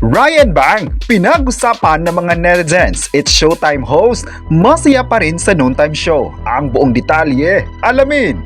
Ryan Bang, pinag-usapan ng mga netizens. It's Showtime host, masaya pa rin sa noontime show. Ang buong detalye, alamin!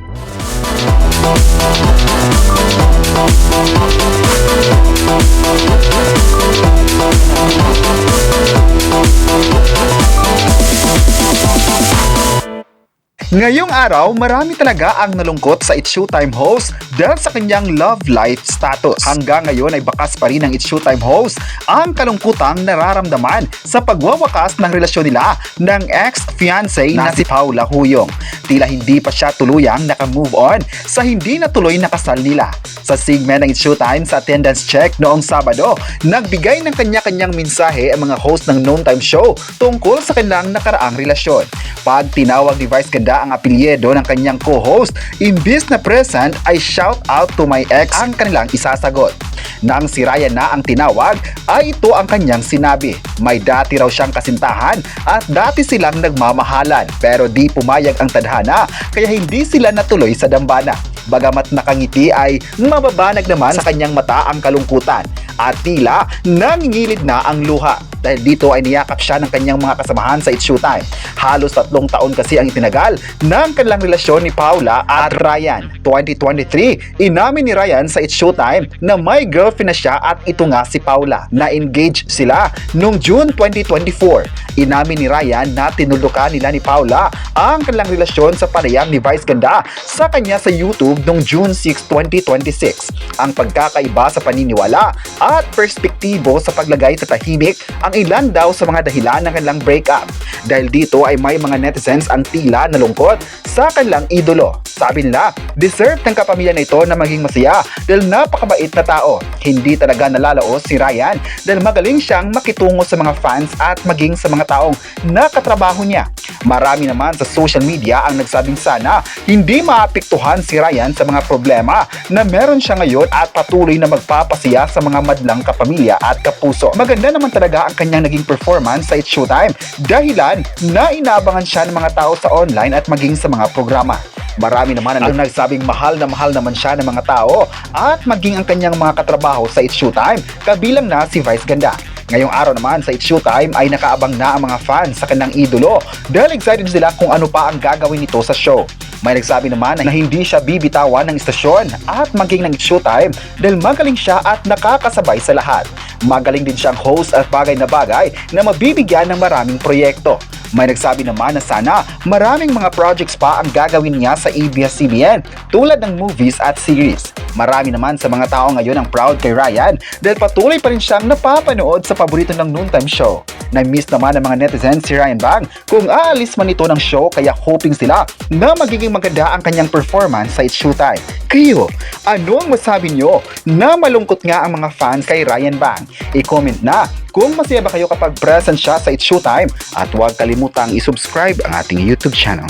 Ngayong araw, marami talaga ang nalungkot sa It's Showtime host dahil sa kanyang love life status. Hanggang ngayon ay bakas pa rin ng It's Showtime host ang kalungkutang nararamdaman sa pagwawakas ng relasyon nila ng ex-fiancé na si Paula Huyong. Tila hindi pa siya tuluyang naka-move on sa hindi natuloy na kasal nila. Sa segment ng It's Showtime sa attendance check noong Sabado, nagbigay ng kanya-kanyang mensahe ang mga host ng noontime show tungkol sa kanilang nakaraang relasyon. Pag tinawag ni Vice Ganda ang apelyido ng kanyang co-host, imbis na present ay shout out to my ex ang kanilang isasagot. Nang si Ryan na ang tinawag, ay ito ang kanyang sinabi. May dati raw siyang kasintahan at dati silang nagmamahalan pero di pumayag ang tadhana kaya hindi sila natuloy sa dambana. Bagamat nakangiti ay mababanag naman sa kanyang mata ang kalungkutan at tila nangingilid na ang luha. Dahil dito ay niyakap siya ng kanyang mga kasamahan sa It's Showtime. Halos 3 taon kasi ang itinagal ng kanilang relasyon ni Paula at Ryan. 2023, inamin ni Ryan sa It's Showtime na may girlfriend na siya at ito nga si Paula. Na-engage sila noong June 2024. Inamin ni Ryan na tinulukan nila ni Paula ang kanilang relasyon sa panayam ni Vice Ganda sa kanya sa YouTube noong June 6, 2026. Ang pagkakaiba sa paniniwala at perspektibo sa paglagay sa tahimik ang ilan daw sa mga dahilan ng kanilang breakup. Dahil dito ay may mga netizens ang tila nalungkot sa kanilang idolo. Sabi nila, deserve ng kapamilya na ito na maging masaya dahil napakabait na tao. Hindi talaga nalalaos si Ryan dahil magaling siyang makitungo sa mga fans at maging sa mga taong nakatrabaho niya. Marami naman sa social media ang nagsabing sana hindi maapektuhan si Ryan sa mga problema na meron siya ngayon at patuloy na magpapasaya sa mga madlang kapamilya at kapuso. Maganda naman talaga ang kanyang naging performance sa It's Showtime dahilan na inaabangan siya ng mga tao sa online at maging sa mga programa. Marami naman ang nagsabing mahal naman siya ng mga tao at maging ang kanyang mga katrabaho sa It's Showtime, kabilang na si Vice Ganda. Ngayong araw naman sa It's Showtime ay nakaabang na ang mga fans sa kanyang idolo dahil excited sila kung ano pa ang gagawin nito sa show. May nagsabi naman na hindi siya bibitawan ng istasyon at maging ng It's Showtime dahil magaling siya at nakakasabay sa lahat. Magaling din siyang host at bagay na mabibigyan ng maraming proyekto. May nagsabi naman na sana maraming mga projects pa ang gagawin niya sa ABS-CBN tulad ng movies at series. Marami naman sa mga tao ngayon ang proud kay Ryan dahil patuloy pa rin siyang napapanood sa paborito ng noontime show. Na-miss naman ng mga netizens si Ryan Bang kung aalis man ito ng show kaya hoping sila na magiging maganda ang kanyang performance sa It's Showtime. Kayo, ano ang masabi nyo na malungkot nga ang mga fans kay Ryan Bang? I-comment na kung masaya ba kayo kapag present siya sa It's Showtime at huwag kalimutang i-subscribe ang ating YouTube channel.